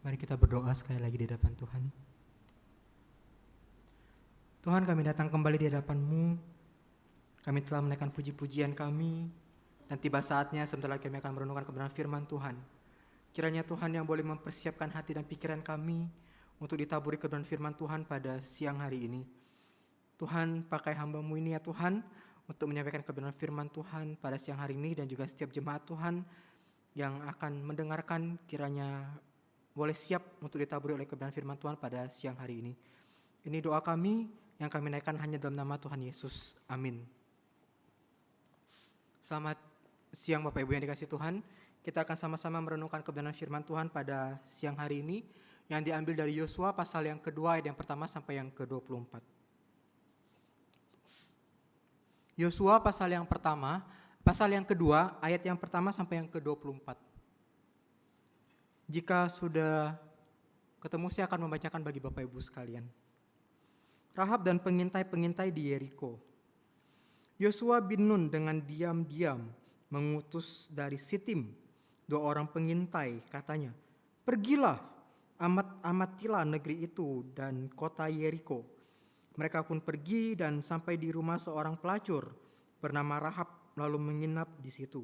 Mari kita berdoa sekali lagi di hadapan Tuhan. Tuhan, kami datang kembali di hadapan-Mu. Kami telah menaikkan puji-pujian kami, dan tiba saatnya sebentar lagi kami akan merenungkan kebenaran firman Tuhan. Kiranya Tuhan yang boleh mempersiapkan hati dan pikiran kami untuk ditaburi kebenaran firman Tuhan pada siang hari ini. Tuhan, pakai hamba-Mu ini ya Tuhan, untuk menyampaikan kebenaran firman Tuhan pada siang hari ini, dan juga setiap jemaat Tuhan yang akan mendengarkan kiranya boleh siap untuk ditaburi oleh kebenaran firman Tuhan pada siang hari ini. Ini doa kami yang kami naikkan hanya dalam nama Tuhan Yesus. Amin. Selamat siang Bapak Ibu yang dikasihi Tuhan. Kita akan sama-sama merenungkan kebenaran firman Tuhan pada siang hari ini yang diambil dari Yosua pasal yang kedua ayat yang pertama sampai yang ke-24. Yosua pasal yang kedua ayat yang pertama sampai yang ke-24. Jika sudah ketemu, saya akan membacakan bagi Bapak Ibu sekalian. Rahab dan pengintai-pengintai di Yeriko. Yosua bin Nun dengan diam-diam mengutus dari Sitim 2 orang pengintai, katanya, "Pergilah, amatilah negeri itu dan kota Yeriko." Mereka pun pergi dan sampai di rumah seorang pelacur bernama Rahab, lalu menginap di situ.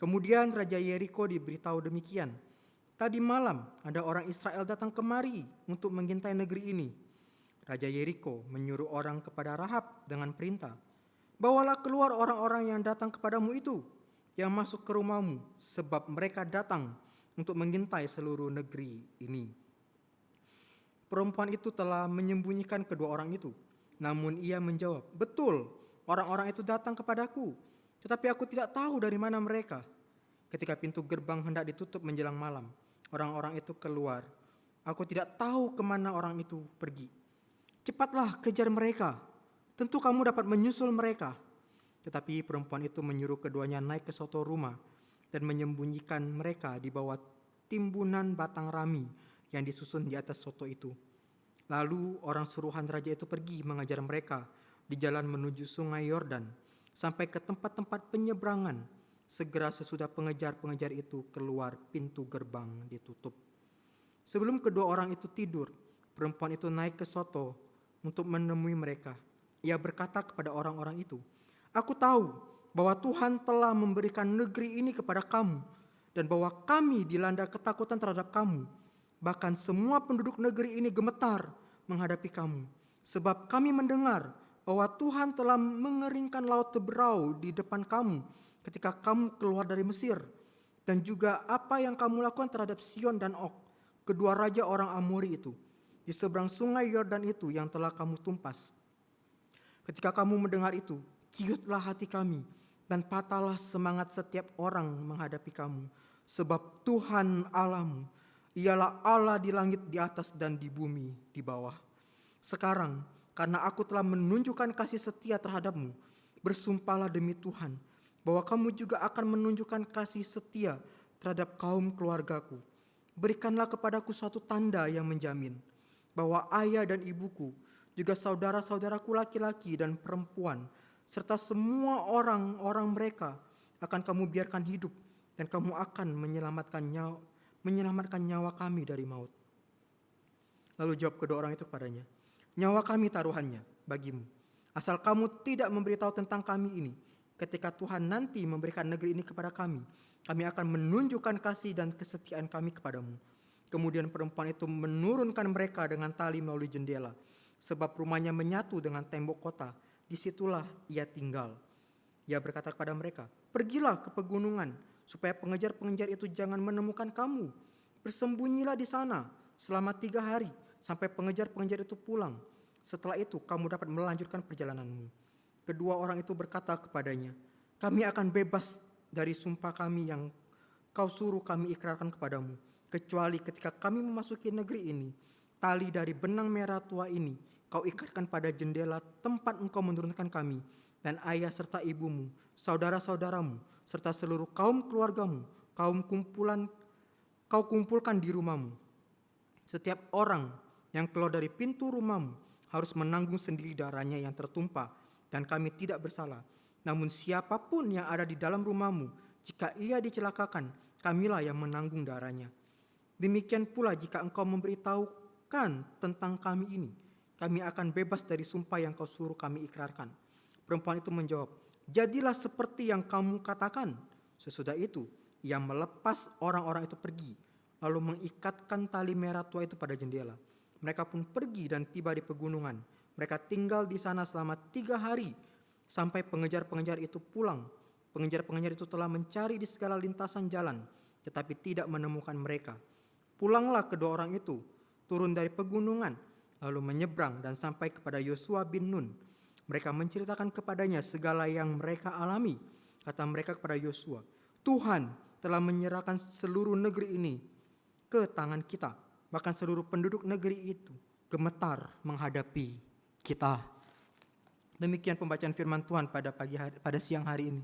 Kemudian Raja Yeriko diberitahu demikian, "Tadi malam ada orang Israel datang kemari untuk mengintai negeri ini." Raja Yeriko menyuruh orang kepada Rahab dengan perintah, "Bawalah keluar orang-orang yang datang kepadamu itu, yang masuk ke rumahmu, sebab mereka datang untuk mengintai seluruh negeri ini." Perempuan itu telah menyembunyikan kedua orang itu, namun ia menjawab, "Betul, orang-orang itu datang kepadaku, tetapi aku tidak tahu dari mana mereka." Ketika pintu gerbang hendak ditutup menjelang malam, orang-orang itu keluar. "Aku tidak tahu kemana orang itu pergi. Cepatlah kejar mereka, tentu kamu dapat menyusul mereka." Tetapi perempuan itu menyuruh keduanya naik ke suatu rumah dan menyembunyikan mereka di bawah timbunan batang rami yang disusun di atas soto itu. Lalu orang suruhan raja itu pergi mengajar mereka di jalan menuju sungai Yordan sampai ke tempat-tempat penyeberangan. Segera sesudah pengejar-pengejar itu keluar, pintu gerbang ditutup. Sebelum kedua orang itu tidur, perempuan itu naik ke soto untuk menemui mereka. Ia berkata kepada orang-orang itu, "Aku tahu bahwa Tuhan telah memberikan negeri ini kepada kamu, dan bahwa kami dilanda ketakutan terhadap kamu. Bahkan semua penduduk negeri ini gemetar menghadapi kamu, sebab kami mendengar bahwa Tuhan telah mengeringkan laut Teberau di depan kamu ketika kamu keluar dari Mesir, dan juga apa yang kamu lakukan terhadap Sion dan Og, kedua raja orang Amori itu, di seberang sungai Yordan itu yang telah kamu tumpas. Ketika kamu mendengar itu, ciutlah hati kami, dan patahlah semangat setiap orang menghadapi kamu, sebab Tuhan Allahmu, ialah Allah di langit di atas dan di bumi di bawah. Sekarang, karena aku telah menunjukkan kasih setia terhadapmu, bersumpahlah demi Tuhan, bahwa kamu juga akan menunjukkan kasih setia terhadap kaum keluargaku. Berikanlah kepadaku suatu tanda yang menjamin bahwa ayah dan ibuku, juga saudara-saudaraku laki-laki dan perempuan, serta semua orang-orang mereka akan kamu biarkan hidup, dan kamu akan menyelamatkan nyawa kami dari maut." Lalu jawab kedua orang itu kepadanya, "Nyawa kami taruhannya bagimu, asal kamu tidak memberitahu tentang kami ini. Ketika Tuhan nanti memberikan negeri ini kepada kami, kami akan menunjukkan kasih dan kesetiaan kami kepadamu." Kemudian perempuan itu menurunkan mereka dengan tali melalui jendela, sebab rumahnya menyatu dengan tembok kota. Disitulah ia tinggal. Ia berkata kepada mereka, "Pergilah ke pegunungan, supaya pengejar-pengejar itu jangan menemukan kamu. Bersembunyilah di sana selama 3 hari, sampai pengejar-pengejar itu pulang. Setelah itu kamu dapat melanjutkan perjalananmu." Kedua orang itu berkata kepadanya, "Kami akan bebas dari sumpah kami yang kau suruh kami ikrarkan kepadamu, kecuali ketika kami memasuki negeri ini, tali dari benang merah tua ini kau ikatkan pada jendela tempat engkau menurunkan kami, dan ayah serta ibumu, saudara-saudaramu, serta seluruh kaum keluargamu, kau kumpulkan di rumahmu. Setiap orang yang keluar dari pintu rumahmu harus menanggung sendiri darahnya yang tertumpah, dan kami tidak bersalah. Namun siapapun yang ada di dalam rumahmu, jika ia dicelakakan, kamilah yang menanggung darahnya." Demikian pula jika engkau memberitahukan tentang kami ini, kami akan bebas dari sumpah yang kau suruh kami ikrarkan. Perempuan itu menjawab, jadilah seperti yang kamu katakan. Sesudah itu, ia melepas orang-orang itu pergi, lalu mengikatkan tali merah tua itu pada jendela. Mereka pun pergi dan tiba di pegunungan. Mereka tinggal di sana selama 3 hari, sampai pengejar-pengejar itu pulang. Pengejar-pengejar itu telah mencari di segala lintasan jalan, tetapi tidak menemukan mereka. Pulanglah kedua orang itu, turun dari pegunungan, lalu menyeberang dan sampai kepada Yosua bin Nun. Mereka menceritakan kepadanya segala yang mereka alami. Kata mereka kepada Yosua, Tuhan telah menyerahkan seluruh negeri ini ke tangan kita. Bahkan seluruh penduduk negeri itu gemetar menghadapi kita. Demikian pembacaan firman Tuhan pada siang hari ini.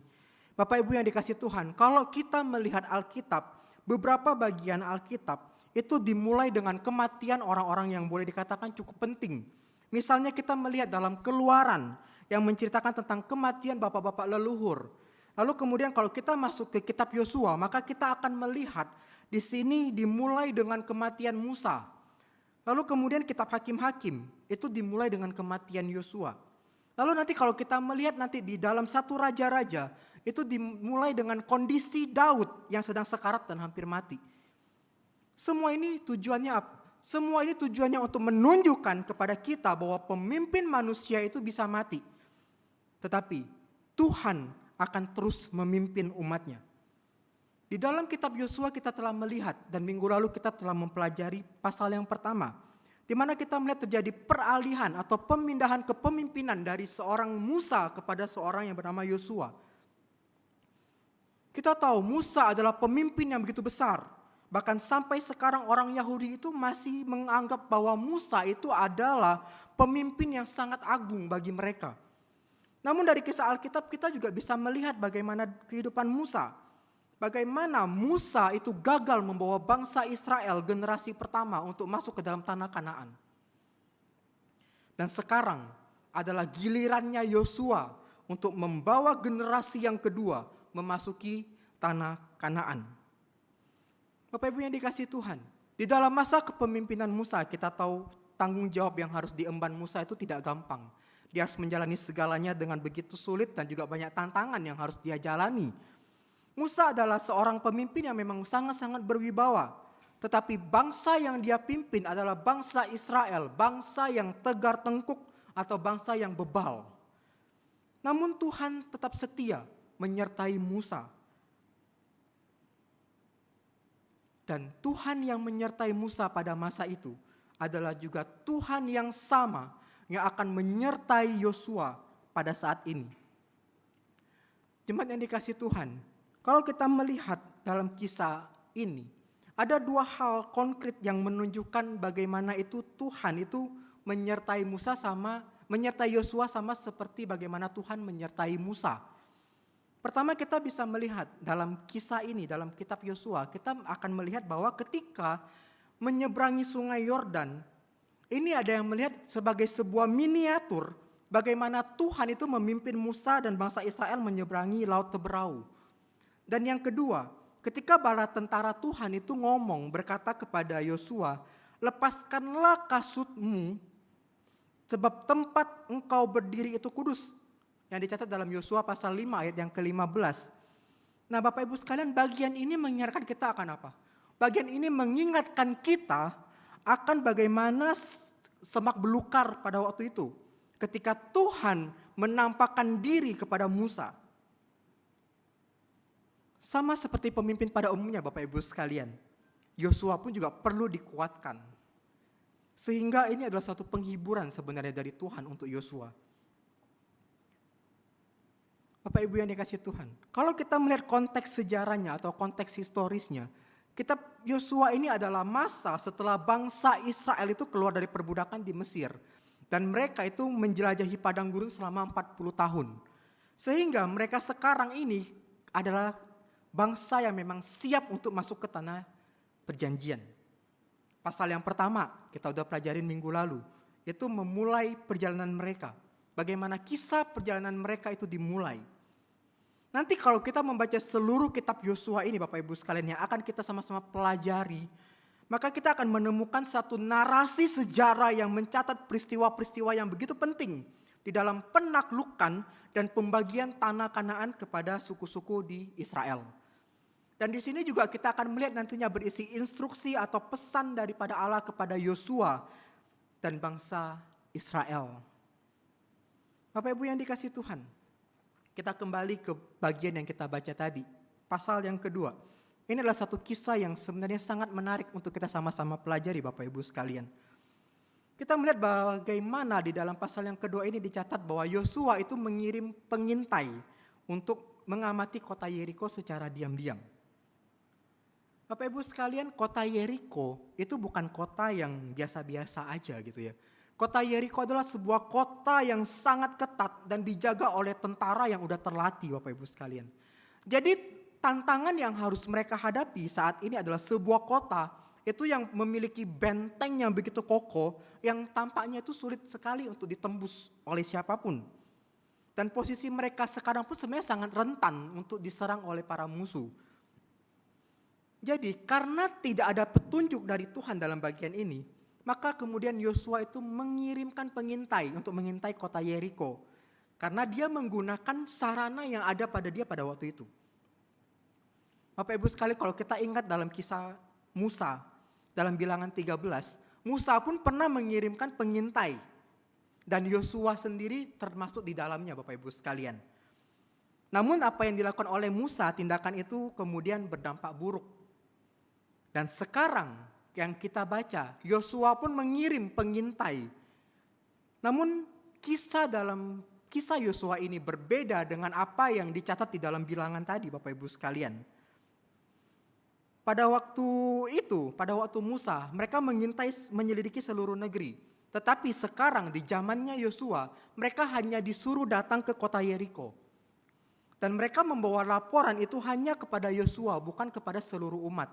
Bapak Ibu yang dikasihi Tuhan, kalau kita melihat Alkitab, beberapa bagian Alkitab itu dimulai dengan kematian orang-orang yang boleh dikatakan cukup penting. Misalnya kita melihat dalam Keluaran yang menceritakan tentang kematian bapak-bapak leluhur. Lalu kemudian kalau kita masuk ke kitab Yosua, maka kita akan melihat di sini dimulai dengan kematian Musa. Lalu kemudian kitab Hakim-Hakim itu dimulai dengan kematian Yosua. Lalu nanti kalau kita melihat nanti di dalam 1 Raja-Raja itu dimulai dengan kondisi Daud yang sedang sekarat dan hampir mati. Semua ini tujuannya apa? Semua ini tujuannya untuk menunjukkan kepada kita bahwa pemimpin manusia itu bisa mati. Tetapi Tuhan akan terus memimpin umatnya. Di dalam kitab Yosua kita telah melihat dan minggu lalu kita telah mempelajari pasal yang pertama. Di mana kita melihat terjadi peralihan atau pemindahan kepemimpinan dari seorang Musa kepada seorang yang bernama Yosua. Kita tahu Musa adalah pemimpin yang begitu besar. Bahkan sampai sekarang orang Yahudi itu masih menganggap bahwa Musa itu adalah pemimpin yang sangat agung bagi mereka. Namun dari kisah Alkitab kita juga bisa melihat bagaimana kehidupan Musa. Bagaimana Musa itu gagal membawa bangsa Israel generasi pertama untuk masuk ke dalam tanah Kanaan. Dan sekarang adalah gilirannya Yosua untuk membawa generasi yang kedua memasuki tanah Kanaan. Bapak Ibu yang dikasihi Tuhan, di dalam masa kepemimpinan Musa kita tahu tanggung jawab yang harus diemban Musa itu tidak gampang. Dia harus menjalani segalanya dengan begitu sulit dan juga banyak tantangan yang harus dia jalani. Musa adalah seorang pemimpin yang memang sangat-sangat berwibawa. Tetapi bangsa yang dia pimpin adalah bangsa Israel, bangsa yang tegar tengkuk atau bangsa yang bebal. Namun Tuhan tetap setia menyertai Musa. Dan Tuhan yang menyertai Musa pada masa itu adalah juga Tuhan yang sama yang akan menyertai Yosua pada saat ini. Jemaat yang dikasihi Tuhan, kalau kita melihat dalam kisah ini, ada 2 hal konkret yang menunjukkan bagaimana itu Tuhan itu menyertai menyertai Yosua sama seperti bagaimana Tuhan menyertai Musa. Pertama kita bisa melihat dalam kisah ini, dalam kitab Yosua, kita akan melihat bahwa ketika menyeberangi sungai Yordan, ini ada yang melihat sebagai sebuah miniatur bagaimana Tuhan itu memimpin Musa dan bangsa Israel menyeberangi Laut Teberau. Dan yang kedua, ketika bala tentara Tuhan itu berkata kepada Yosua, lepaskanlah kasutmu sebab tempat engkau berdiri itu kudus. Yang dicatat dalam Yosua pasal 5 ayat yang ke-15. Nah Bapak Ibu sekalian, bagian ini mengingatkan kita akan apa? Bagian ini mengingatkan kita akan bagaimana semak belukar pada waktu itu. Ketika Tuhan menampakkan diri kepada Musa. Sama seperti pemimpin pada umumnya Bapak Ibu sekalian. Yosua pun juga perlu dikuatkan. Sehingga ini adalah satu penghiburan sebenarnya dari Tuhan untuk Yosua. Bapak Ibu yang dikasihi Tuhan, kalau kita melihat konteks sejarahnya atau konteks historisnya, kitab Yosua ini adalah masa setelah bangsa Israel itu keluar dari perbudakan di Mesir. Dan mereka itu menjelajahi padang gurun selama 40 tahun. Sehingga mereka sekarang ini adalah bangsa yang memang siap untuk masuk ke tanah perjanjian. Pasal yang pertama kita udah pelajarin minggu lalu, itu memulai perjalanan mereka. Bagaimana kisah perjalanan mereka itu dimulai. Nanti kalau kita membaca seluruh kitab Yosua ini Bapak Ibu sekalian yang akan kita sama-sama pelajari, maka kita akan menemukan satu narasi sejarah yang mencatat peristiwa-peristiwa yang begitu penting di dalam penaklukan dan pembagian tanah Kanaan kepada suku-suku di Israel. Dan di sini juga kita akan melihat nantinya berisi instruksi atau pesan daripada Allah kepada Yosua dan bangsa Israel. Bapak Ibu yang dikasihi Tuhan, kita kembali ke bagian yang kita baca tadi, pasal yang kedua. Ini adalah satu kisah yang sebenarnya sangat menarik untuk kita sama-sama pelajari Bapak Ibu sekalian. Kita melihat bagaimana di dalam pasal yang kedua ini dicatat bahwa Yosua itu mengirim pengintai untuk mengamati kota Yeriko secara diam-diam. Bapak Ibu sekalian, kota Yeriko itu bukan kota yang biasa-biasa aja gitu ya. Kota Yeriko adalah sebuah kota yang sangat ketat dan dijaga oleh tentara yang udah terlatih Bapak Ibu sekalian. Jadi tantangan yang harus mereka hadapi saat ini adalah sebuah kota itu yang memiliki benteng yang begitu kokoh yang tampaknya itu sulit sekali untuk ditembus oleh siapapun. Dan posisi mereka sekarang pun sebenarnya sangat rentan untuk diserang oleh para musuh. Jadi karena tidak ada petunjuk dari Tuhan dalam bagian ini, maka kemudian Yosua itu mengirimkan pengintai untuk mengintai kota Yeriko. Karena dia menggunakan sarana yang ada pada dia pada waktu itu. Bapak Ibu sekali, kalau kita ingat dalam kisah Musa, dalam Bilangan 13, Musa pun pernah mengirimkan pengintai. Dan Yosua sendiri termasuk di dalamnya Bapak Ibu sekalian. Namun apa yang dilakukan oleh Musa, tindakan itu kemudian berdampak buruk. Dan sekarang yang kita baca, Yosua pun mengirim pengintai. Namun kisah Yosua ini berbeda dengan apa yang dicatat di dalam Bilangan tadi Bapak Ibu sekalian. Pada waktu Musa, mereka mengintai menyelidiki seluruh negeri. Tetapi sekarang di zamannya Yosua, mereka hanya disuruh datang ke kota Yeriko. Dan mereka membawa laporan itu hanya kepada Yosua, bukan kepada seluruh umat.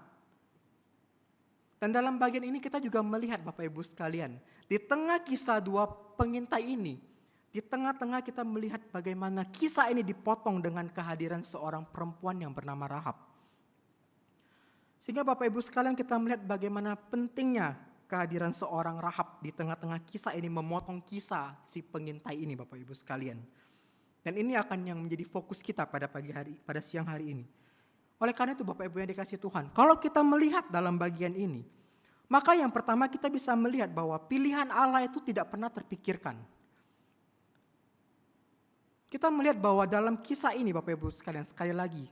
Dan dalam bagian ini kita juga melihat Bapak Ibu sekalian, di tengah kisah dua pengintai ini, di tengah-tengah kita melihat bagaimana kisah ini dipotong dengan kehadiran seorang perempuan yang bernama Rahab. Sehingga Bapak Ibu sekalian kita melihat bagaimana pentingnya kehadiran seorang Rahab di tengah-tengah kisah ini, memotong kisah si pengintai ini Bapak Ibu sekalian. Dan ini akan yang menjadi fokus kita pada siang hari ini. Oleh karena itu Bapak Ibu yang dikasihi Tuhan, kalau kita melihat dalam bagian ini, maka yang pertama kita bisa melihat bahwa pilihan Allah itu tidak pernah terpikirkan. Kita melihat bahwa dalam kisah ini Bapak Ibu sekalian, sekali lagi,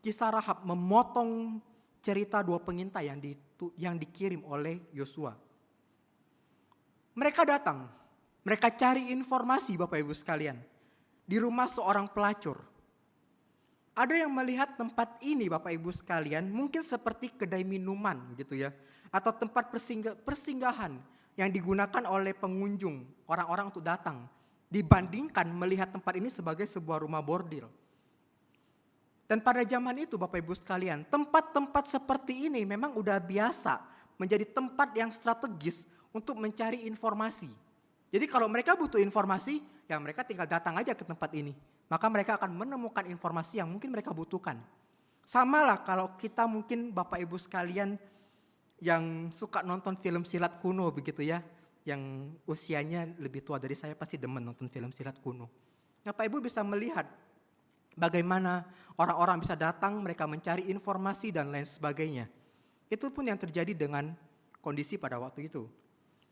kisah Rahab memotong cerita dua pengintai yang dikirim oleh Yosua. Mereka datang, mereka cari informasi Bapak Ibu sekalian di rumah seorang pelacur. Ada yang melihat tempat ini Bapak Ibu sekalian mungkin seperti kedai minuman gitu ya, atau tempat persinggahan yang digunakan oleh pengunjung, orang-orang untuk datang, dibandingkan melihat tempat ini sebagai sebuah rumah bordil. Dan pada zaman itu Bapak Ibu sekalian, tempat-tempat seperti ini memang udah biasa menjadi tempat yang strategis untuk mencari informasi. Jadi kalau mereka butuh informasi, ya mereka tinggal datang aja ke tempat ini. Maka mereka akan menemukan informasi yang mungkin mereka butuhkan. Sama lah kalau kita mungkin Bapak Ibu sekalian yang suka nonton film silat kuno begitu ya. Yang usianya lebih tua dari saya pasti demen nonton film silat kuno. Bapak Ibu bisa melihat bagaimana orang-orang bisa datang, mereka mencari informasi dan lain sebagainya. Itu pun yang terjadi dengan kondisi pada waktu itu.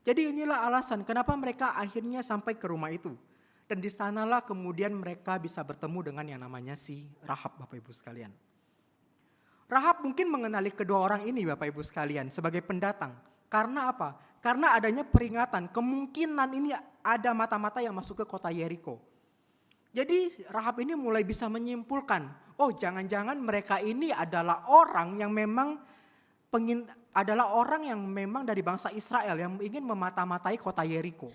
Jadi inilah alasan kenapa mereka akhirnya sampai ke rumah itu. Dan di sanalah kemudian mereka bisa bertemu dengan yang namanya si Rahab Bapak Ibu sekalian. Rahab mungkin mengenali kedua orang ini Bapak Ibu sekalian sebagai pendatang. Karena apa? Karena adanya peringatan, kemungkinan ini ada mata-mata yang masuk ke kota Yeriko. Jadi Rahab ini mulai bisa menyimpulkan, oh jangan-jangan mereka ini adalah orang yang memang dari bangsa Israel yang ingin memata-matai kota Yeriko.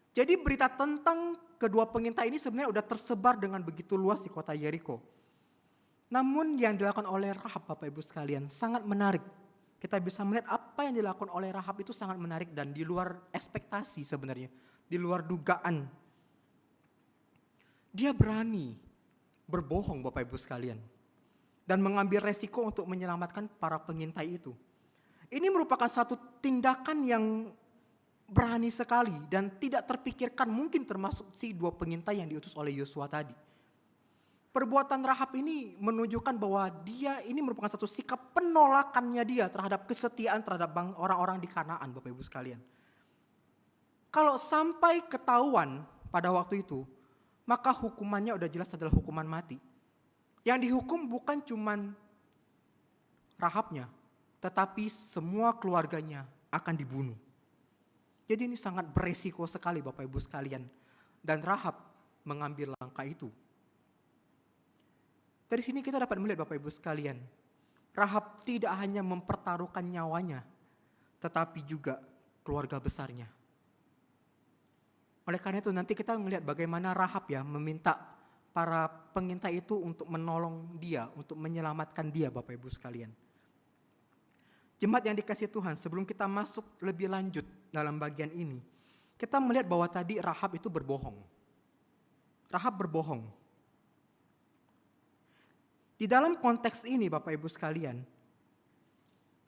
Jadi berita tentang kedua pengintai ini sebenarnya sudah tersebar dengan begitu luas di kota Yeriko. Namun yang dilakukan oleh Rahab Bapak Ibu sekalian sangat menarik. Kita bisa melihat apa yang dilakukan oleh Rahab itu sangat menarik dan di luar ekspektasi sebenarnya, di luar dugaan. Dia berani berbohong Bapak Ibu sekalian. dan mengambil resiko untuk menyelamatkan para pengintai itu. Ini merupakan satu tindakan yang berani sekali dan tidak terpikirkan, mungkin termasuk si 2 pengintai yang diutus oleh Yosua tadi. Perbuatan Rahab ini menunjukkan bahwa dia ini merupakan satu sikap penolakannya dia terhadap kesetiaan terhadap orang-orang di Kanaan, Bapak Ibu sekalian. Kalau sampai ketahuan pada waktu itu, maka hukumannya udah jelas adalah hukuman mati. Yang dihukum bukan cuman Rahabnya, tetapi semua keluarganya akan dibunuh. Jadi ini sangat beresiko sekali Bapak Ibu sekalian. Dan Rahab mengambil langkah itu. Dari sini kita dapat melihat Bapak Ibu sekalian, Rahab tidak hanya mempertaruhkan nyawanya, tetapi juga keluarga besarnya. Oleh karena itu nanti kita melihat bagaimana Rahab ya meminta para pengintai itu untuk menolong dia, untuk menyelamatkan dia Bapak Ibu sekalian. Jemaat yang dikasihi Tuhan, sebelum kita masuk lebih lanjut dalam bagian ini, kita melihat bahwa tadi Rahab itu berbohong. Rahab berbohong. Di dalam konteks ini Bapak Ibu sekalian,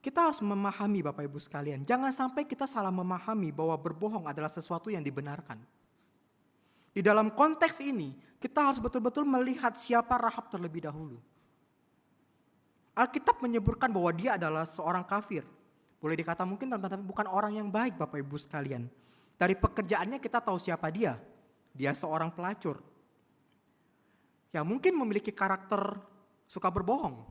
kita harus memahami Bapak Ibu sekalian, jangan sampai kita salah memahami bahwa berbohong adalah sesuatu yang dibenarkan. Di dalam konteks ini, kita harus betul-betul melihat siapa Rahab terlebih dahulu. Alkitab menyebutkan bahwa dia adalah seorang kafir. Boleh dikata mungkin tapi bukan orang yang baik Bapak Ibu sekalian. Dari pekerjaannya kita tahu siapa dia. Dia seorang pelacur. Yang mungkin memiliki karakter suka berbohong.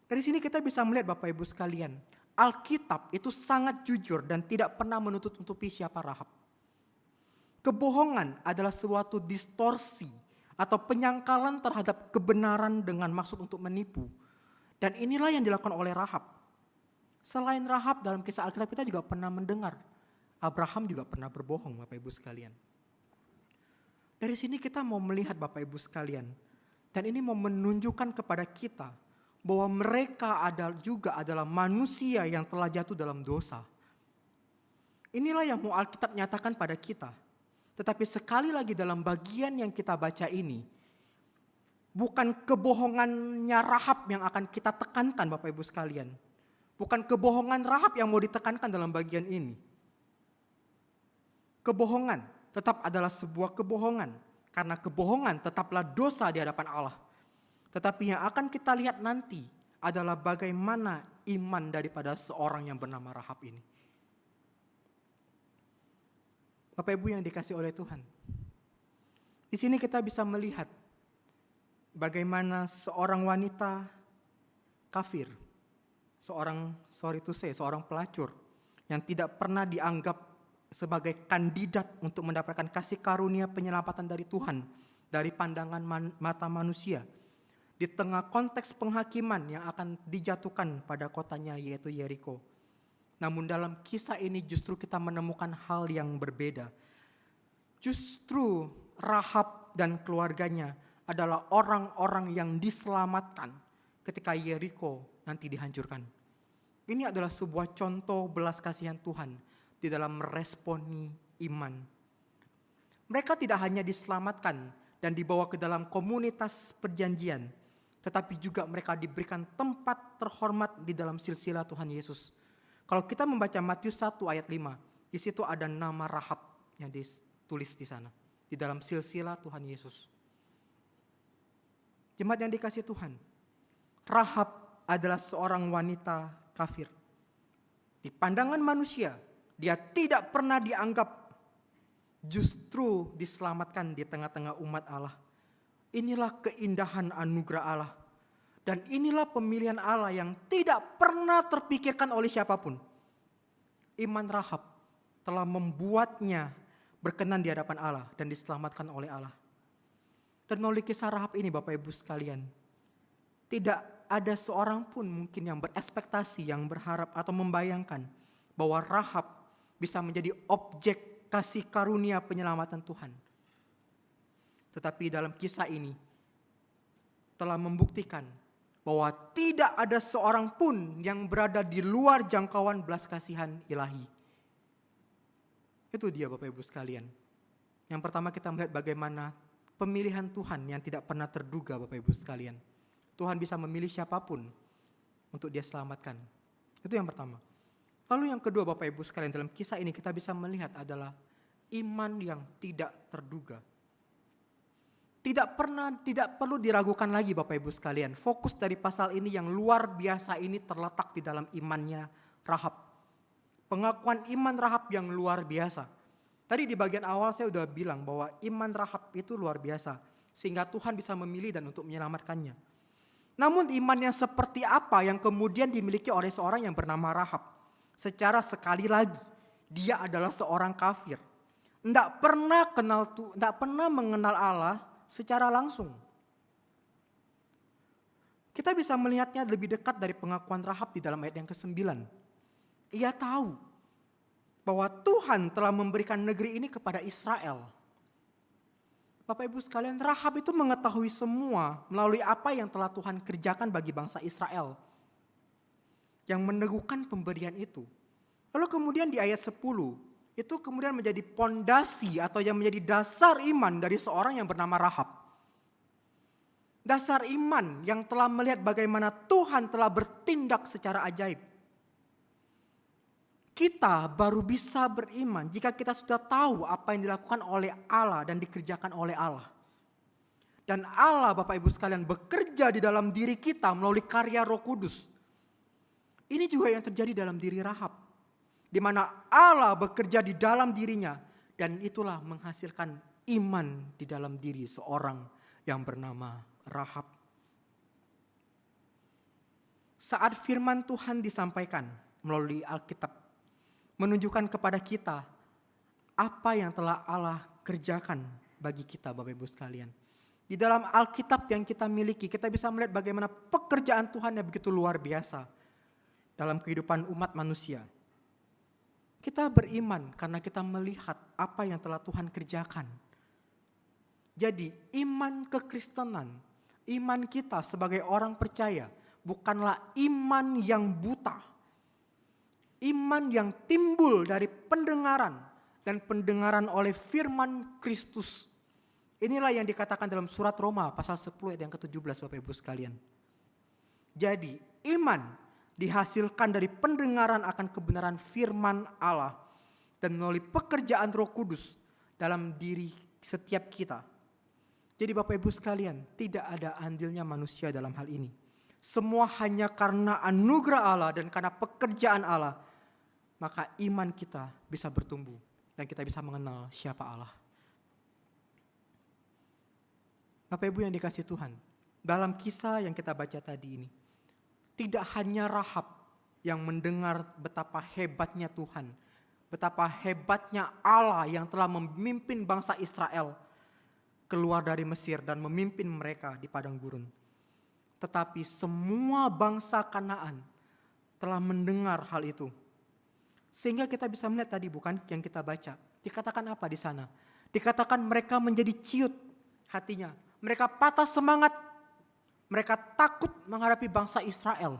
Dari sini kita bisa melihat Bapak Ibu sekalian, Alkitab itu sangat jujur dan tidak pernah menutup-nutupi siapa Rahab. Kebohongan adalah suatu distorsi atau penyangkalan terhadap kebenaran dengan maksud untuk menipu. Dan inilah yang dilakukan oleh Rahab. Selain Rahab dalam kisah Alkitab kita juga pernah mendengar, Abraham juga pernah berbohong Bapak Ibu sekalian. Dari sini kita mau melihat Bapak Ibu sekalian, dan ini mau menunjukkan kepada kita bahwa mereka adalah manusia yang telah jatuh dalam dosa. Inilah yang mau Alkitab nyatakan pada kita. Tetapi sekali lagi dalam bagian yang kita baca ini, bukan kebohongannya Rahab yang akan kita tekankan Bapak Ibu sekalian. Bukan kebohongan Rahab yang mau ditekankan dalam bagian ini. Kebohongan tetap adalah sebuah kebohongan. Karena kebohongan tetaplah dosa di hadapan Allah. Tetapi yang akan kita lihat nanti adalah bagaimana iman daripada seorang yang bernama Rahab ini. Bapak Ibu yang dikasihi oleh Tuhan. Di sini kita bisa melihat bagaimana seorang wanita kafir, seorang pelacur yang tidak pernah dianggap sebagai kandidat untuk mendapatkan kasih karunia penyelamatan dari Tuhan dari pandangan mata manusia di tengah konteks penghakiman yang akan dijatuhkan pada kotanya yaitu Yeriko. Namun dalam kisah ini justru kita menemukan hal yang berbeda. Justru Rahab dan keluarganya adalah orang-orang yang diselamatkan ketika Yeriko nanti dihancurkan. Ini adalah sebuah contoh belas kasihan Tuhan di dalam meresponi iman. Mereka tidak hanya diselamatkan dan dibawa ke dalam komunitas perjanjian, tetapi juga mereka diberikan tempat terhormat di dalam silsilah Tuhan Yesus. Kalau kita membaca Matius 1 ayat 5, di situ ada nama Rahab yang ditulis di sana, di dalam silsilah Tuhan Yesus. Jemaat yang dikasihi Tuhan, Rahab adalah seorang wanita kafir. Di pandangan manusia, dia tidak pernah dianggap, justru diselamatkan di tengah-tengah umat Allah. Inilah keindahan anugerah Allah. Dan inilah pemilihan Allah yang tidak pernah terpikirkan oleh siapapun. Iman Rahab telah membuatnya berkenan di hadapan Allah dan diselamatkan oleh Allah. Dan melalui kisah Rahab ini Bapak Ibu sekalian, tidak ada seorang pun mungkin yang berekspektasi, yang berharap atau membayangkan bahwa Rahab bisa menjadi objek kasih karunia penyelamatan Tuhan. Tetapi dalam kisah ini telah membuktikan bahwa tidak ada seorang pun yang berada di luar jangkauan belas kasihan ilahi. Itu dia Bapak Ibu sekalian. Yang pertama kita melihat bagaimana pemilihan Tuhan yang tidak pernah terduga Bapak Ibu sekalian. Tuhan bisa memilih siapapun untuk dia selamatkan. Itu yang pertama. Lalu yang kedua Bapak Ibu sekalian, dalam kisah ini kita bisa melihat adalah iman yang tidak terduga. Tidak perlu diragukan lagi Bapak Ibu sekalian. Fokus dari pasal ini yang luar biasa ini terletak di dalam imannya Rahab. Pengakuan iman Rahab yang luar biasa. Tadi di bagian awal saya sudah bilang bahwa iman Rahab itu luar biasa. Sehingga Tuhan bisa memilih dan untuk menyelamatkannya. Namun iman yang seperti apa yang kemudian dimiliki oleh seorang yang bernama Rahab? Secara sekali lagi, dia adalah seorang kafir. Tidak pernah mengenal Allah secara langsung. Kita bisa melihatnya lebih dekat dari pengakuan Rahab di dalam ayat yang ke-9. Ia tahu bahwa Tuhan telah memberikan negeri ini kepada Israel. Bapak Ibu sekalian, Rahab itu mengetahui semua melalui apa yang telah Tuhan kerjakan bagi bangsa Israel. Yang meneguhkan pemberian itu. Lalu kemudian di ayat 10, itu kemudian menjadi pondasi atau yang menjadi dasar iman dari seorang yang bernama Rahab. Dasar iman yang telah melihat bagaimana Tuhan telah bertindak secara ajaib. Kita baru bisa beriman jika kita sudah tahu apa yang dilakukan oleh Allah dan dikerjakan oleh Allah. Dan Allah Bapak Ibu sekalian bekerja di dalam diri kita melalui karya Roh Kudus. Ini juga yang terjadi dalam diri Rahab. Di mana Allah bekerja di dalam dirinya dan itulah menghasilkan iman di dalam diri seorang yang bernama Rahab. Saat firman Tuhan disampaikan melalui Alkitab, menunjukkan kepada kita apa yang telah Allah kerjakan bagi kita Bapak Ibu sekalian. Di dalam Alkitab yang kita miliki, kita bisa melihat bagaimana pekerjaan Tuhan yang begitu luar biasa dalam kehidupan umat manusia. Kita beriman karena kita melihat apa yang telah Tuhan kerjakan. Jadi iman kekristenan, iman kita sebagai orang percaya bukanlah iman yang buta. Iman yang timbul dari pendengaran dan pendengaran oleh firman Kristus. Inilah yang dikatakan dalam surat Roma pasal 10 ayat yang ke-17 Bapak Ibu sekalian. Jadi iman dihasilkan dari pendengaran akan kebenaran firman Allah dan melalui pekerjaan Roh Kudus dalam diri setiap kita. Jadi Bapak Ibu sekalian, tidak ada andilnya manusia dalam hal ini. Semua hanya karena anugerah Allah dan karena pekerjaan Allah, maka iman kita bisa bertumbuh dan kita bisa mengenal siapa Allah. Bapak Ibu yang dikasihi Tuhan, dalam kisah yang kita baca tadi ini, tidak hanya Rahab yang mendengar betapa hebatnya Tuhan, betapa hebatnya Allah yang telah memimpin bangsa Israel keluar dari Mesir dan memimpin mereka di padang gurun. Tetapi semua bangsa Kanaan telah mendengar hal itu. Sehingga kita bisa melihat tadi bukan yang kita baca. Dikatakan apa di sana? Dikatakan mereka menjadi ciut hatinya. Mereka patah semangat. Mereka takut menghadapi bangsa Israel.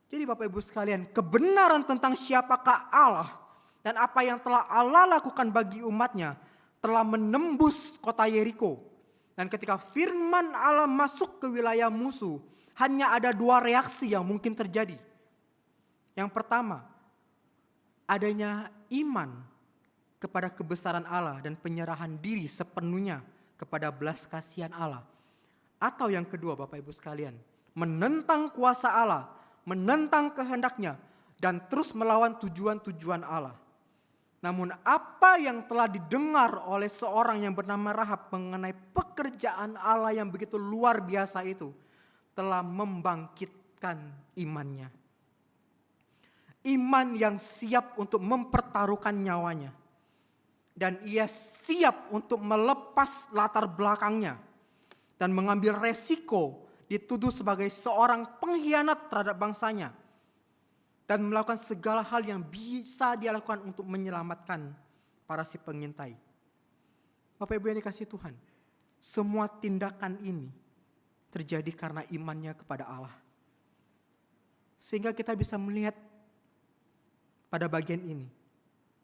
Jadi Bapak Ibu sekalian, kebenaran tentang siapakah Allah dan apa yang telah Allah lakukan bagi umatnya telah menembus kota Yeriko. Dan ketika firman Allah masuk ke wilayah musuh, hanya ada dua reaksi yang mungkin terjadi. Yang pertama, adanya iman kepada kebesaran Allah dan penyerahan diri sepenuhnya kepada belas kasihan Allah. Atau yang kedua Bapak Ibu sekalian, menentang kuasa Allah, menentang kehendaknya, dan terus melawan tujuan-tujuan Allah. Namun apa yang telah didengar oleh seorang yang bernama Rahab mengenai pekerjaan Allah yang begitu luar biasa itu, telah membangkitkan imannya. Iman yang siap untuk mempertaruhkan nyawanya. Dan ia siap untuk melepas latar belakangnya dan mengambil resiko dituduh sebagai seorang pengkhianat terhadap bangsanya dan melakukan segala hal yang bisa dia lakukan untuk menyelamatkan para si pengintai. Bapak Ibu yang dikasihi Tuhan, semua tindakan ini terjadi karena imannya kepada Allah. Sehingga kita bisa melihat pada bagian ini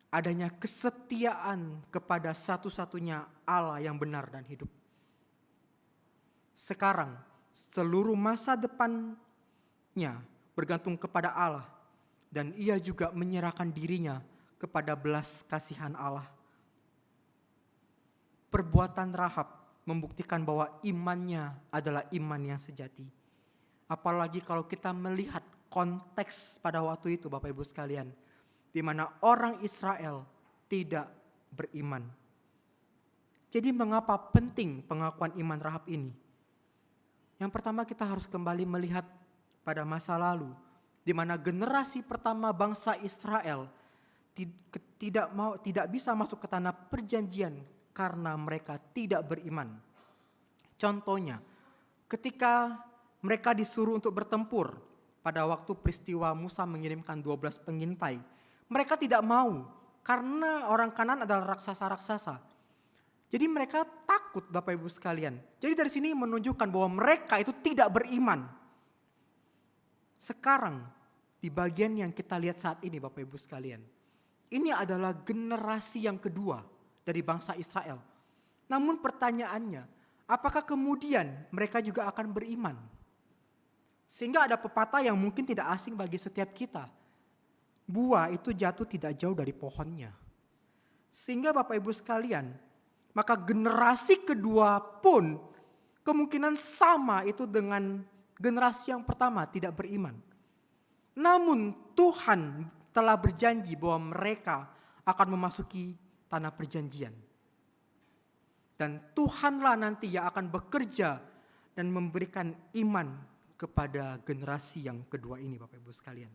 adanya kesetiaan kepada satu-satunya Allah yang benar dan hidup. Sekarang seluruh masa depannya bergantung kepada Allah, dan ia juga menyerahkan dirinya kepada belas kasihan Allah. Perbuatan Rahab membuktikan bahwa imannya adalah iman yang sejati. Apalagi kalau kita melihat konteks pada waktu itu, Bapak Ibu sekalian, di mana orang Israel tidak beriman. Jadi mengapa penting pengakuan iman Rahab ini? Yang pertama, kita harus kembali melihat pada masa lalu, di mana generasi pertama bangsa Israel tidak bisa masuk ke tanah perjanjian karena mereka tidak beriman. Contohnya, ketika mereka disuruh untuk bertempur pada waktu peristiwa Musa mengirimkan 12 pengintai, mereka tidak mau karena orang Kanaan adalah raksasa-raksasa. Jadi mereka takut, Bapak Ibu sekalian. Jadi dari sini menunjukkan bahwa mereka itu tidak beriman. Sekarang di bagian yang kita lihat saat ini, Bapak Ibu sekalian, ini adalah generasi yang kedua dari bangsa Israel. Namun pertanyaannya, apakah kemudian mereka juga akan beriman? Sehingga ada pepatah yang mungkin tidak asing bagi setiap kita. Buah itu jatuh tidak jauh dari pohonnya. Sehingga Bapak Ibu sekalian, maka generasi kedua pun kemungkinan sama itu dengan generasi yang pertama tidak beriman. Namun Tuhan telah berjanji bahwa mereka akan memasuki tanah perjanjian. Dan Tuhanlah nanti yang akan bekerja dan memberikan iman kepada generasi yang kedua ini, Bapak Ibu sekalian.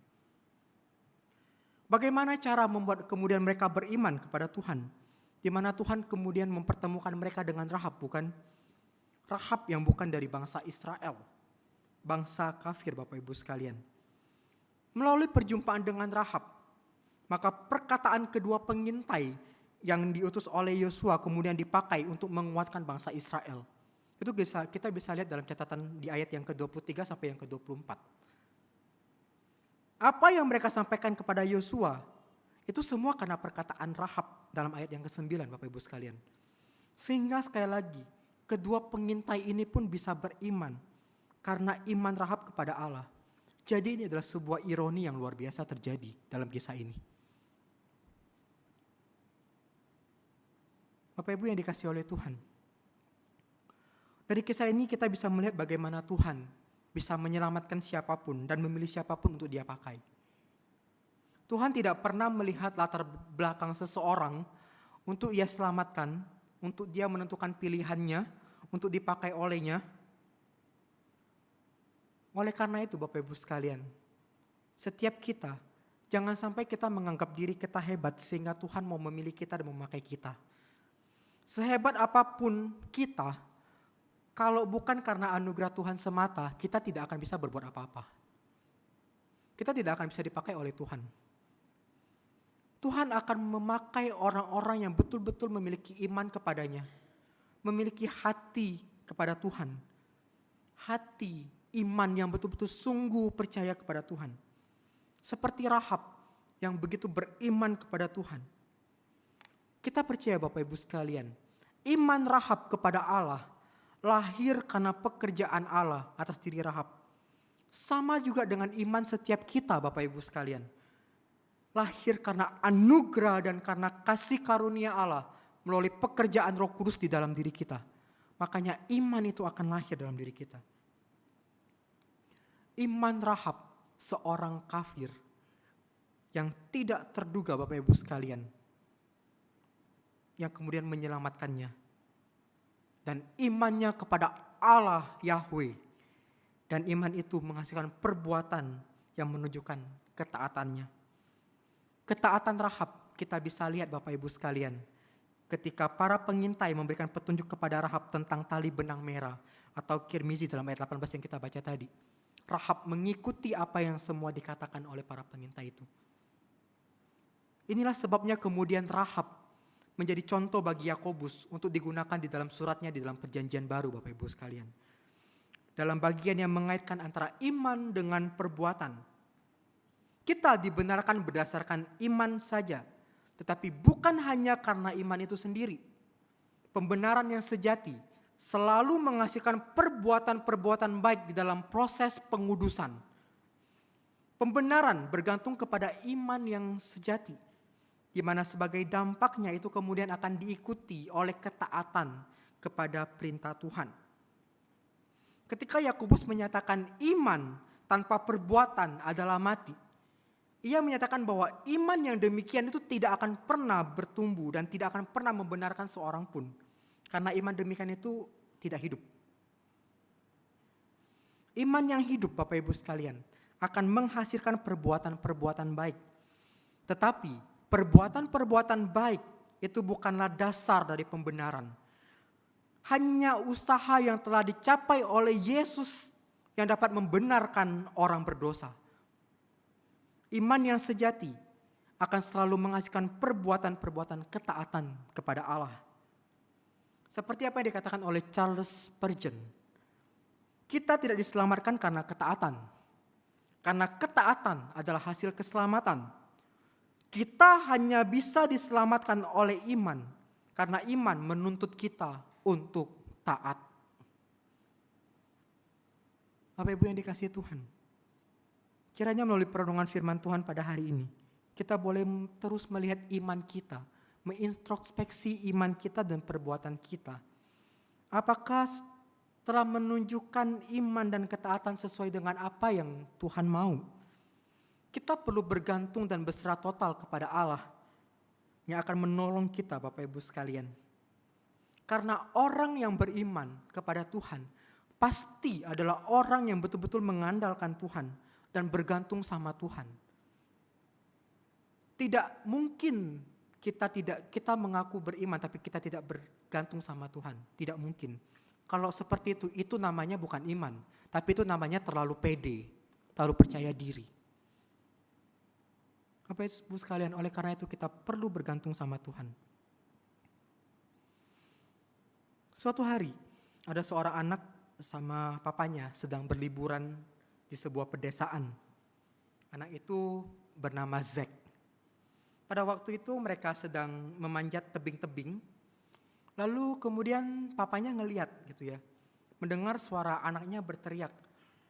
Bagaimana cara membuat kemudian mereka beriman kepada Tuhan? Di mana Tuhan kemudian mempertemukan mereka dengan Rahab, bukan? Rahab yang bukan dari bangsa Israel, bangsa kafir, Bapak Ibu sekalian. Melalui perjumpaan dengan Rahab, maka perkataan kedua pengintai yang diutus oleh Yosua kemudian dipakai untuk menguatkan bangsa Israel. Itu kita bisa lihat dalam catatan di ayat yang ke-23 sampai yang ke-24. Apa yang mereka sampaikan kepada Yosua, itu semua karena perkataan Rahab dalam ayat yang ke-9, Bapak Ibu sekalian. Sehingga sekali lagi, kedua pengintai ini pun bisa beriman karena iman Rahab kepada Allah. Jadi ini adalah sebuah ironi yang luar biasa terjadi dalam kisah ini. Bapak Ibu yang dikasihi oleh Tuhan, dari kisah ini kita bisa melihat bagaimana Tuhan bisa menyelamatkan siapapun dan memilih siapapun untuk dia pakai. Tuhan tidak pernah melihat latar belakang seseorang untuk ia selamatkan, untuk dia menentukan pilihannya, untuk dipakai olehnya. Oleh karena itu Bapak Ibu sekalian, setiap kita, jangan sampai kita menganggap diri kita hebat sehingga Tuhan mau memilih kita dan memakai kita. Sehebat apapun kita, kalau bukan karena anugerah Tuhan semata, kita tidak akan bisa berbuat apa-apa. Kita tidak akan bisa dipakai oleh Tuhan. Tuhan akan memakai orang-orang yang betul-betul memiliki iman kepadanya. Memiliki hati kepada Tuhan. Hati, iman yang betul-betul sungguh percaya kepada Tuhan. Seperti Rahab yang begitu beriman kepada Tuhan. Kita percaya Bapak Ibu sekalian, iman Rahab kepada Allah lahir karena pekerjaan Allah atas diri Rahab. Sama juga dengan iman setiap kita Bapak Ibu sekalian. Lahir karena anugerah dan karena kasih karunia Allah melalui pekerjaan Roh Kudus di dalam diri kita. Makanya iman itu akan lahir dalam diri kita. Iman Rahab, seorang kafir yang tidak terduga Bapak Ibu sekalian, yang kemudian menyelamatkannya. Dan imannya kepada Allah Yahweh. Dan iman itu menghasilkan perbuatan yang menunjukkan ketaatannya. Ketaatan Rahab kita bisa lihat Bapak Ibu sekalian. Ketika para pengintai memberikan petunjuk kepada Rahab tentang tali benang merah atau kirmizi dalam ayat 18 yang kita baca tadi. Rahab mengikuti apa yang semua dikatakan oleh para pengintai itu. Inilah sebabnya kemudian Rahab menjadi contoh bagi Yakobus untuk digunakan di dalam suratnya di dalam perjanjian baru Bapak Ibu sekalian. Dalam bagian yang mengaitkan antara iman dengan perbuatan. Kita dibenarkan berdasarkan iman saja, tetapi bukan hanya karena iman itu sendiri. Pembenaran yang sejati selalu menghasilkan perbuatan-perbuatan baik di dalam proses pengudusan. Pembenaran bergantung kepada iman yang sejati, di mana sebagai dampaknya itu kemudian akan diikuti oleh ketaatan kepada perintah Tuhan. Ketika Yakobus menyatakan iman tanpa perbuatan adalah mati, ia menyatakan bahwa iman yang demikian itu tidak akan pernah bertumbuh dan tidak akan pernah membenarkan seorang pun. Karena iman demikian itu tidak hidup. Iman yang hidup, Bapak Ibu sekalian, akan menghasilkan perbuatan-perbuatan baik. Tetapi perbuatan-perbuatan baik itu bukanlah dasar dari pembenaran. Hanya usaha yang telah dicapai oleh Yesus yang dapat membenarkan orang berdosa. Iman yang sejati akan selalu menghasilkan perbuatan-perbuatan ketaatan kepada Allah. Seperti apa yang dikatakan oleh Charles Spurgeon, kita tidak diselamatkan karena ketaatan. Karena ketaatan adalah hasil keselamatan. Kita hanya bisa diselamatkan oleh iman, karena iman menuntut kita untuk taat. Bapak Ibu yang dikasihi Tuhan, kiranya melalui perenungan firman Tuhan pada hari ini, kita boleh terus melihat iman kita, mengintrospeksi iman kita dan perbuatan kita. Apakah telah menunjukkan iman dan ketaatan sesuai dengan apa yang Tuhan mau? Kita perlu bergantung dan berserah total kepada Allah yang akan menolong kita, Bapak Ibu sekalian. Karena orang yang beriman kepada Tuhan pasti adalah orang yang betul-betul mengandalkan Tuhan dan bergantung sama Tuhan. Tidak mungkin kita mengaku beriman tapi kita tidak bergantung sama Tuhan. Tidak mungkin. Kalau seperti itu namanya bukan iman, tapi itu namanya terlalu pede, terlalu percaya diri. Bapak Ibu sekalian, oleh karena itu kita perlu bergantung sama Tuhan. Suatu hari ada seorang anak sama papanya sedang berliburan di sebuah pedesaan. Anak itu bernama Zack. Pada waktu itu mereka sedang memanjat tebing-tebing. Lalu kemudian papanya ngeliat gitu ya, mendengar suara anaknya berteriak,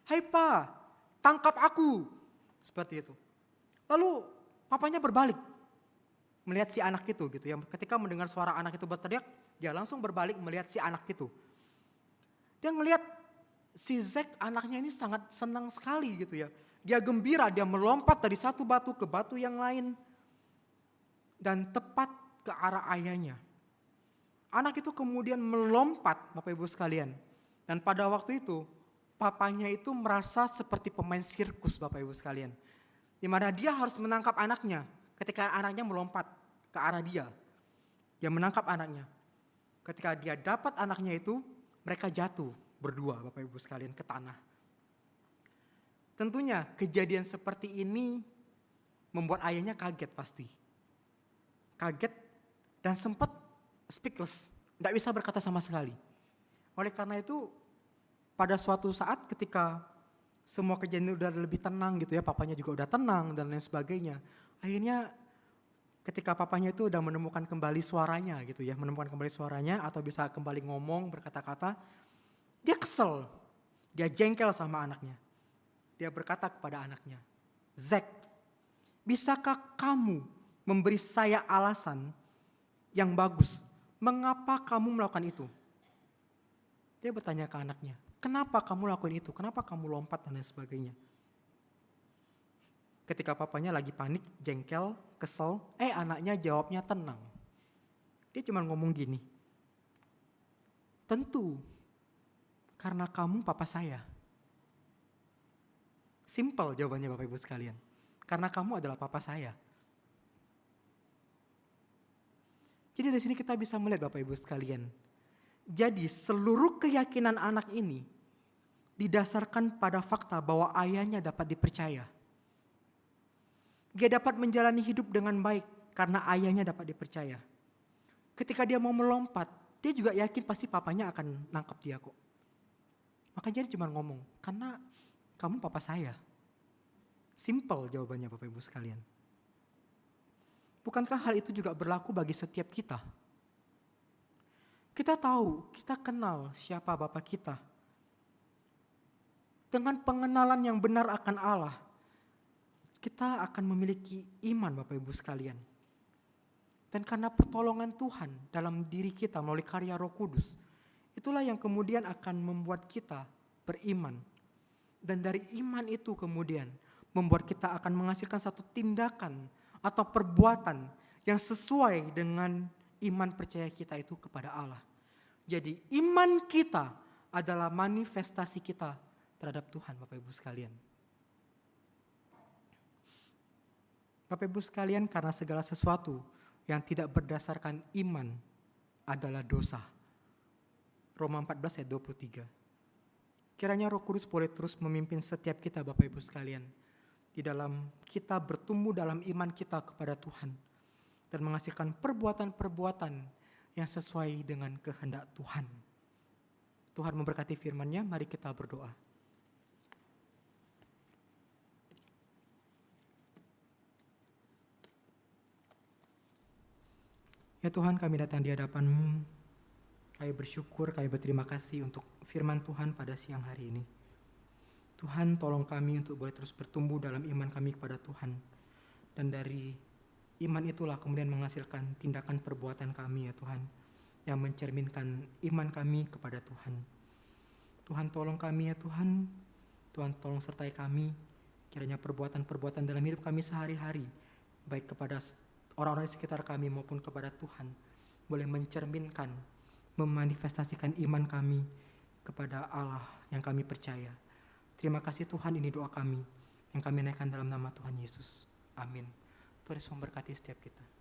"Hai Pa, tangkap aku!" Seperti itu. Lalu papanya berbalik, melihat si anak itu gitu ya. Ketika mendengar suara anak itu berteriak, dia langsung berbalik melihat si anak itu. Dia ngelihat si Zack anaknya ini sangat senang sekali gitu ya. Dia gembira, dia melompat dari satu batu ke batu yang lain. Dan tepat ke arah ayahnya. Anak itu kemudian melompat, Bapak Ibu sekalian. Dan pada waktu itu, papanya itu merasa seperti pemain sirkus, Bapak Ibu sekalian. Di mana dia harus menangkap anaknya ketika anaknya melompat ke arah dia. Dia menangkap anaknya. Ketika dia dapat anaknya itu, mereka jatuh berdua, Bapak Ibu sekalian, ke tanah. Tentunya kejadian seperti ini membuat ayahnya kaget pasti. Kaget dan sempat speechless, tidak bisa berkata sama sekali. Oleh karena itu, pada suatu saat ketika semua kejadian udah lebih tenang gitu ya, papanya juga udah tenang dan lain sebagainya. Akhirnya ketika papanya itu udah menemukan kembali suaranya gitu ya, menemukan kembali suaranya atau bisa kembali ngomong, berkata-kata, dia kesel, dia jengkel sama anaknya. Dia berkata kepada anaknya, "Zack, bisakah kamu memberi saya alasan yang bagus? Mengapa kamu melakukan itu?" Dia bertanya ke anaknya, "Kenapa kamu lakukan itu? Kenapa kamu lompat dan lain sebagainya?" Ketika papanya lagi panik, jengkel, kesel, anaknya jawabnya tenang. Dia cuma ngomong gini, "Tentu, karena kamu papa saya." Simple jawabannya Bapak Ibu sekalian. Karena kamu adalah papa saya. Jadi dari sini kita bisa melihat Bapak Ibu sekalian. Jadi seluruh keyakinan anak ini didasarkan pada fakta bahwa ayahnya dapat dipercaya. Dia dapat menjalani hidup dengan baik karena ayahnya dapat dipercaya. Ketika dia mau melompat, dia juga yakin pasti papanya akan nangkap dia kok. Makanya dia cuma ngomong, "Karena kamu papa saya." Simple jawabannya Bapak Ibu sekalian. Bukankah hal itu juga berlaku bagi setiap kita? Kita tahu, kita kenal siapa Bapa kita. Dengan pengenalan yang benar akan Allah, kita akan memiliki iman Bapak Ibu sekalian. Dan karena pertolongan Tuhan dalam diri kita melalui karya Roh Kudus, itulah yang kemudian akan membuat kita beriman. Dan dari iman itu kemudian membuat kita akan menghasilkan satu tindakan atau perbuatan yang sesuai dengan iman percaya kita itu kepada Allah. Jadi iman kita adalah manifestasi kita terhadap Tuhan Bapak Ibu sekalian. Bapak Ibu sekalian, karena segala sesuatu yang tidak berdasarkan iman adalah dosa. Roma 14 ayat 23. Kiranya Roh Kudus boleh terus memimpin setiap kita Bapak Ibu sekalian, di dalam kita bertumbuh dalam iman kita kepada Tuhan, dan menghasilkan perbuatan-perbuatan yang sesuai dengan kehendak Tuhan. Tuhan memberkati firman-Nya, mari kita berdoa. Ya Tuhan, kami datang di hadapan-Mu. Kami bersyukur, kami berterima kasih untuk firman Tuhan pada siang hari ini. Tuhan, tolong kami untuk boleh terus bertumbuh dalam iman kami kepada Tuhan. Dan dari iman itulah kemudian menghasilkan tindakan perbuatan kami ya Tuhan, yang mencerminkan iman kami kepada Tuhan. Tuhan, tolong kami ya Tuhan. Tuhan, tolong sertai kami. Kiranya perbuatan-perbuatan dalam hidup kami sehari-hari, baik kepada orang-orang di sekitar kami maupun kepada Tuhan, boleh mencerminkan, memanifestasikan iman kami kepada Allah yang kami percaya. Terima kasih Tuhan, ini doa kami yang kami naikkan dalam nama Tuhan Yesus. Amin. Tuhan Yesus memberkati setiap kita.